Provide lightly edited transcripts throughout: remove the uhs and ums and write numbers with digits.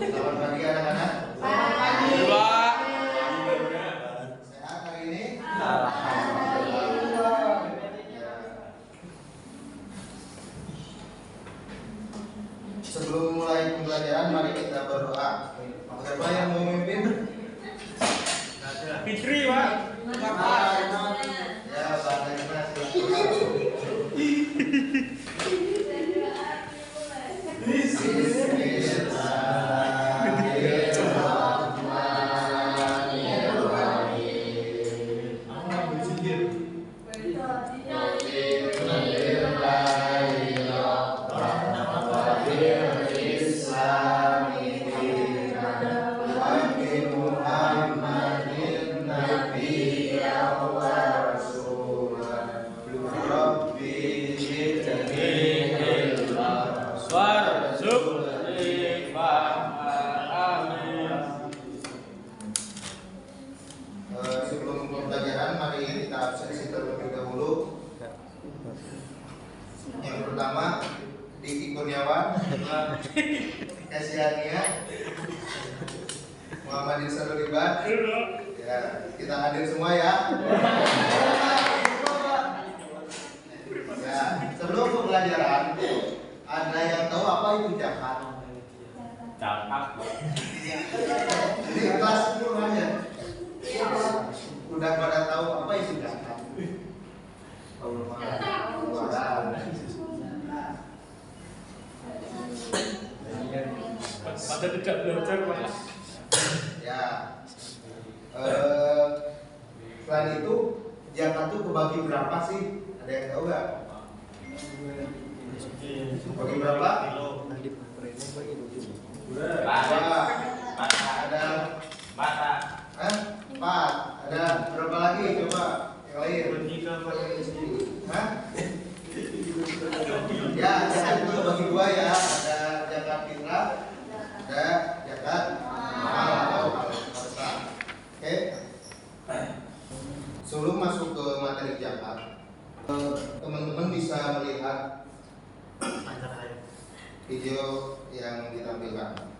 Selamat pagi anak-anak. Selamat pagi, Pak. Sehat hari ini? Alhamdulillah. Sebelum mulai pembelajaran, mari kita berdoa. Siapa yang mau memimpin? Fitri, Pak. Ya, Pak Najma silakan. Sebelum pembelajaran, mari kita absensi terlebih dahulu. Yang pertama, Diki Kurniawan, Kasiania, Muhammad Insanuliban. Ya, kita hadir semua ya. Ya, sebelum pembelajaran, ada yang tahu apa itu jahat? Jadi kelas 10 aja. Udah pada tahu apa itu jahat? Pada tidak belajar, Pak. Ya. Selain itu, zakat tuh kebagi berapa sih? Ada yang tahu nggak? Bagi berapa? Ada Hah? 4. Ada berapa lagi? Coba yang lain. Hah? Ya, zakat itu kebagi 2 ya. Ada zakat fitrah, ada zakat mal atau harta. Oke. Sebelum masuk ke materi zakat, teman-teman bisa melihat video yang ditampilkan.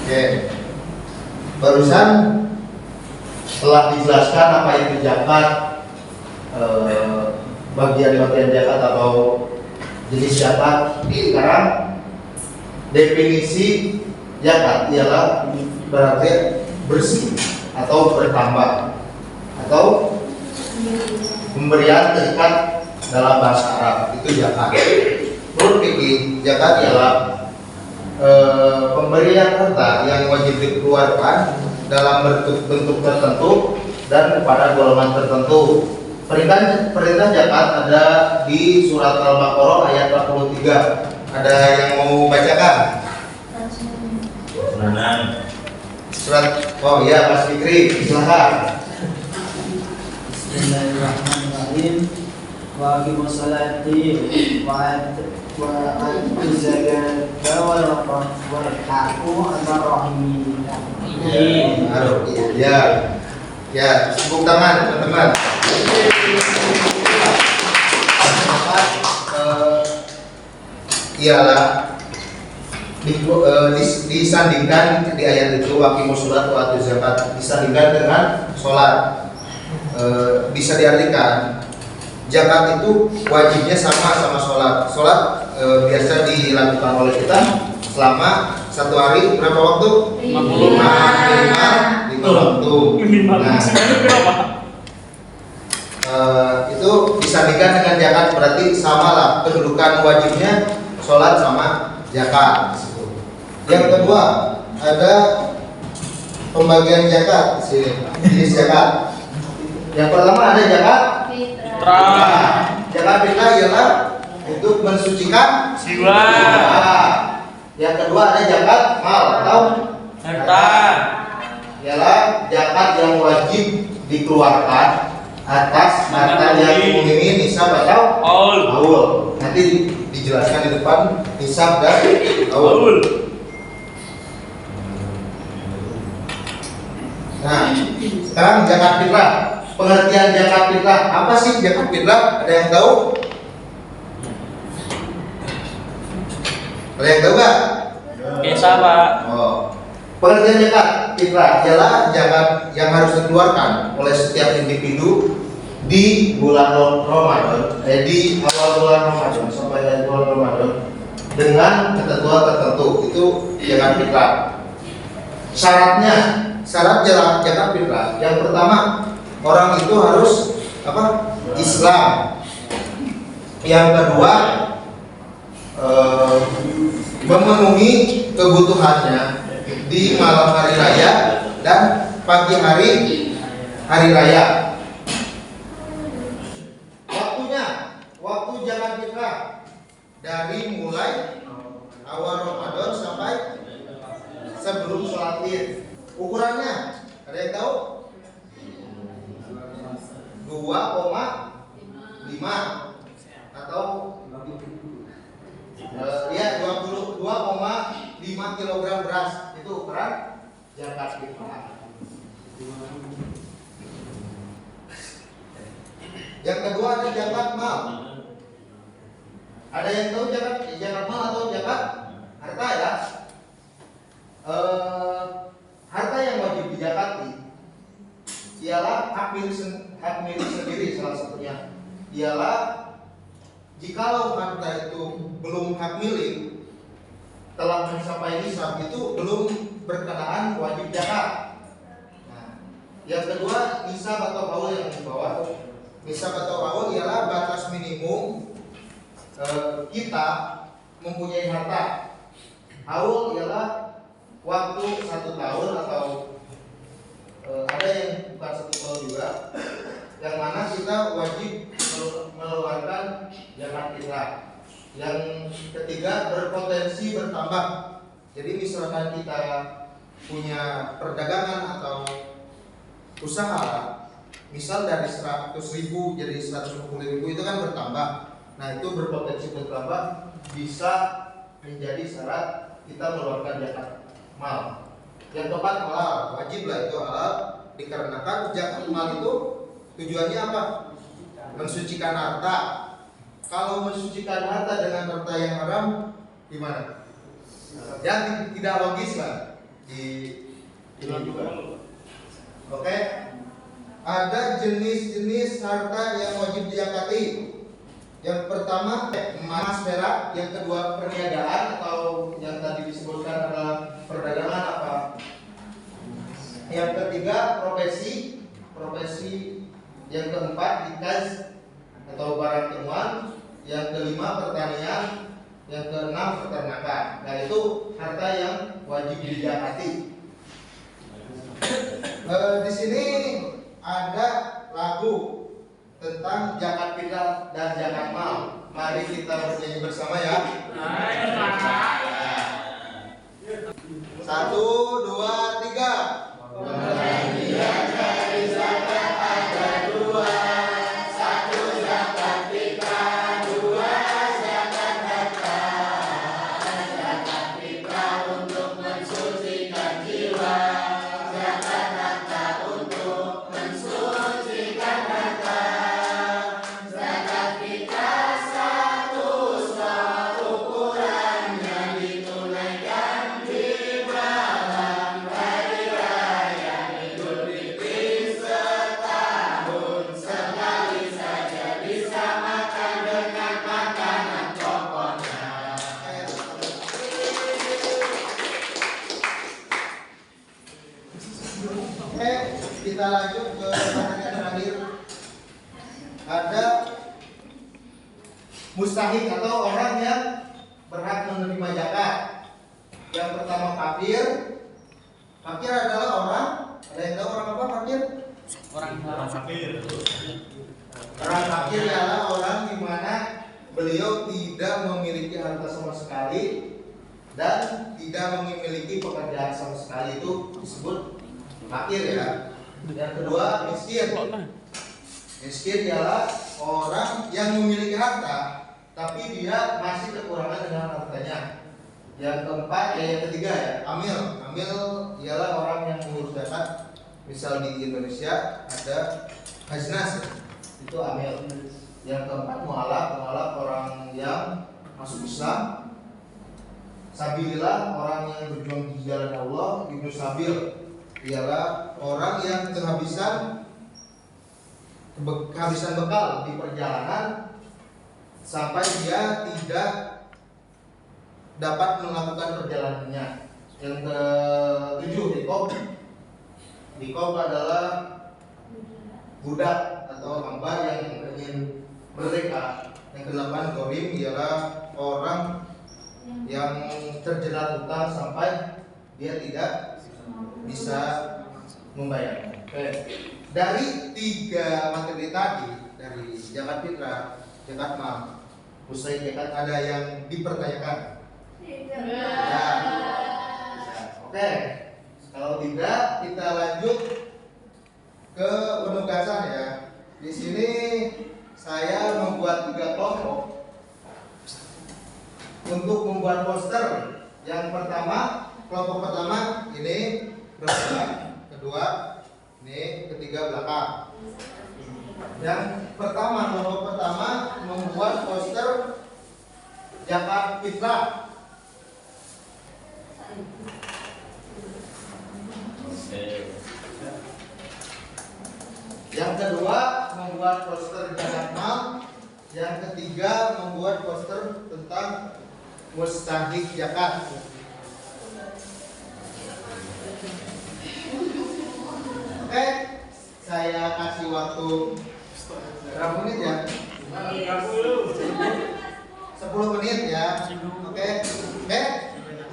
Oke, barusan setelah dijelaskan apa itu zakat, bagian-bagian zakat atau jenis zakat. Sekarang definisi zakat ialah berarti bersih atau bertambah atau pemberian zakat dalam bahasa Arab itu zakat. Menurut fikih, zakat ialah pemberian harta yang wajib dikeluarkan dalam bentuk tertentu dan kepada golongan tertentu. Perintah zakat ada di surat Al-Baqarah ayat 43. Ada yang mau bacakan? Surat, oh iya Mas Fikri, silahkan. Bismillahirrahmanirrahim. Wa aqimus sholati wa atu zakata warhamu ar-rahimin. Ya, ya, tepuk tangan teman-teman. Ialah disandingkan di ayat itu waqimus sholat wa atuz zakat, disandingkan dengan sholat. Bisa diartikan zakat itu wajibnya sama sholat. Sholat biasa dilakukan oleh kita selama satu hari berapa waktu? 5 waktu. Nah, itu disandingkan dengan zakat, berarti samalah kedudukan wajibnya sholat sama zakat. Yang kedua ada pembagian zakat di sini, jenis zakat. Yang pertama ada zakat fitrah. Zakat fitrah ialah untuk mensucikan Jiwa. Yang kedua ada zakat mal atau Harta. ialah zakat yang wajib dikeluarkan atas harta yang memenuhi nisab atau haul. Nanti dijelaskan di depan nisab dan haul. Nah, sekarang zakat fitrah. Pengertian zakat fitrah, apa sih zakat fitrah? Ada yang tahu? Ada yang tahu nggak? Biasa, Pak. Oh. Pengertian zakat fitrah ialah zakat yang harus dikeluarkan oleh setiap individu di bulan Ramadan, di awal bulan Ramadan sampai dari bulan Ramadan dengan ketentuan tertentu. Itu zakat fitrah. Syarat zakat fitrah yang pertama, orang itu harus apa? Islam. Yang kedua, memenuhi kebutuhannya di malam hari raya dan pagi hari raya. Waktu zakat fitrah dari mulai awal Ramadan sampai sebelum sholat Id. Ukurannya ada yang tahu? 2,5 atau ya 22,5 kg beras, itu ukuran zakat fitrah. Yang kedua ada zakat mal. Ada yang tahu zakat mal atau zakat harta ya? Harta yang wajib dizakati ialah hak milik sendiri, salah satunya ialah jikalau harta itu belum hak milik, telah mencapai nisab, itu belum berkenaan wajib zakat. Nah, yang kedua nisab atau haul yang dibawa. Nisab atau haul ialah batas minimum kita mempunyai harta. Haul ialah waktu 1 tahun atau ada yang bukan 1 tahun juga, yang mana kita wajib mengeluarkan zakat fitrah. Yang ketiga berpotensi bertambah. Jadi misalkan kita punya perdagangan atau usaha, misal dari 100.000 jadi 150.000, itu kan bertambah. Nah, itu berpotensi bertambah, bisa menjadi syarat kita mengeluarkan zakat mal. Yang keempat halal, wajib lah itu halal, dikarenakan zakat mal itu tujuannya apa? Mensucikan harta. Kalau mensucikan harta dengan harta yang haram, gimana? Ya tidak logis lah di ini juga. Oke. Ada jenis-jenis harta yang wajib dizakati. Yang pertama emas, perak. Yang kedua perniagaan atau yang tadi disebutkan adalah perdagangan apa. Yang ketiga profesi. Yang keempat ikas atau barang temuan. Yang kelima pertanian. Yang keenam peternakan. Nah, itu harta yang wajib dizakati. Di sini ada lagu tentang zakat fitrah dan zakat mal. Mari kita bernyanyi bersama ya. 1, 2, 3. Pembagian dari zakat ada 2. mustahik atau orang yang berhak menerima zakat. Yang pertama fakir. Fakir adalah orang, ada yang tahu orang apa fakir? Orang fakir. Orang fakir adalah orang di mana beliau tidak memiliki harta sama sekali dan tidak memiliki pekerjaan sama sekali, itu disebut fakir ya. Yang kedua miskin. Miskin ialah orang yang memiliki harta tapi dia masih kekurangan dengan hartanya. Yang keempat, yang ketiga ya, amil. Amil ialah orang yang mengurus zakat. Misal di Indonesia ada hajnas, itu amil. Yang keempat, mualaf. Mualaf orang yang masuk Islam. Sabilillah, orang yang berjuang di jalan Allah. Ibnu Sabil ialah orang yang kehabisan bekal di perjalanan sampai dia tidak dapat melakukan perjalanannya. Yang ketujuh, dikob. Dikob adalah budak atau hamba yang ingin merdeka. Yang kedelapan, gorim ialah orang yang terjerat hutang sampai dia tidak bisa membayar. Oke. Dari tiga materi tadi, dari zakat fitrah, zakat mal, usai zakat, ada yang dipertanyakan? Ya. Oke. Kalau tidak, kita lanjut ke penugasan ya. Di sini saya membuat 3 kelompok untuk membuat poster. Yang pertama, kelompok pertama ini belakang, kedua ini, ketiga belakang. Yang pertama, kelompok pertama membuat poster zakat fitrah. Yang kedua membuat poster zakat mal. Yang ketiga membuat poster tentang mustahik zakat. Oke, saya kasih waktu berapa menit ya? 10 menit ya. Oke.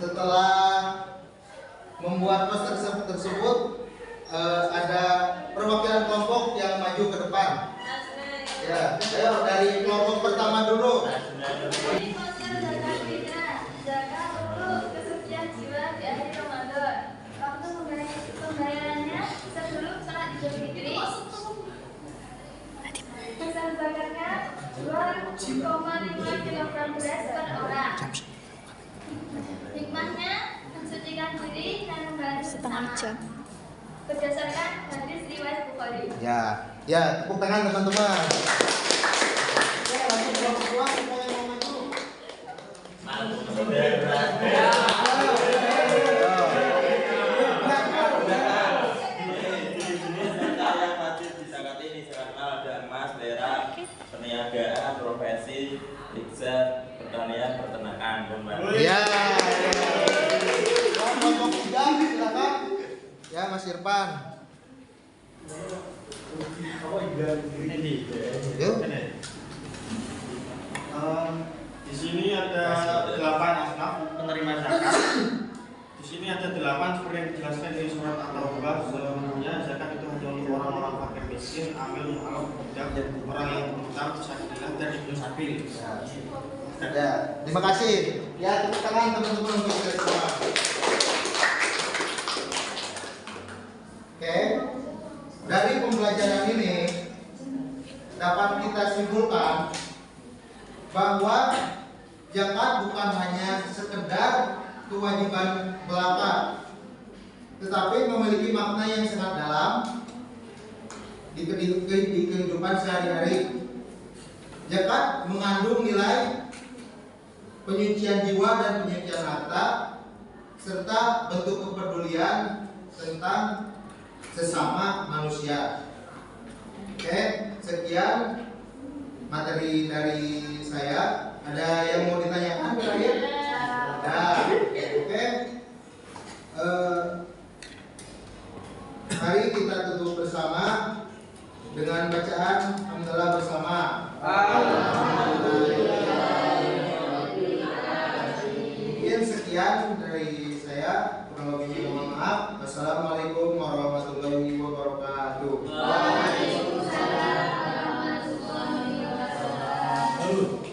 Setelah membuat poster tersebut, ada perwakilan kelompok yang maju ke depan. Ya, ayo dari kelompok pertama dulu. Jadi poster zakat fitrah, zakat untuk kesucian jiwa di akhir Ramadan. Waktu pembayarannya sebelum sholat Idul Fitri. Besar zakatnya 2,5 kg beras per orang. Hikmahnya mensucikan diri dan membantu sesama. Berdasarkan hadis riwayat Bukhari. Ya, tepuk tangan teman-teman. Ya, langsung kelompok dua siapa yang mau maju? Perniagaan, profesi, riset, pertanian, peternakan, pembangunan. Ya. Kelompok 3 silakan. Ya, Mas Irfan. Yuk. Di sini ada 8 asnaf penerima zakat. Di sini ada 8 seperti yang dijelaskan di surat At-Taubah sebelumnya. Zakat itu hanya untuk orang-orang fakir miskin, amil, mu'alaf, budak, dan orang yang berhutang, fisabilillah, dan ibnu sabil. Ya, terima kasih. Ya, tepuk tangan teman-teman untuk kita semua. Oke. Dari pembelajaran ini dapat kita simpulkan bahwa zakat bukan hanya sekedar kewajiban belaka, tetapi memiliki makna yang sangat dalam di kehidupan sehari-hari. Zakat mengandung nilai penyucian jiwa dan penyucian harta serta bentuk kepedulian tentang sesama manusia. Oke, sekian materi dari saya. Ada yang mau ditanyakan terakhir? Ada. Oke. Mari kita tutup bersama dengan bacaan hamdalah bersama. Alhamdulillah. kurang lebihnya mohon maaf. Wassalamualaikum warahmatullahi wabarakatuh. Waalaikumsalam warahmatullahi wabarakatuh.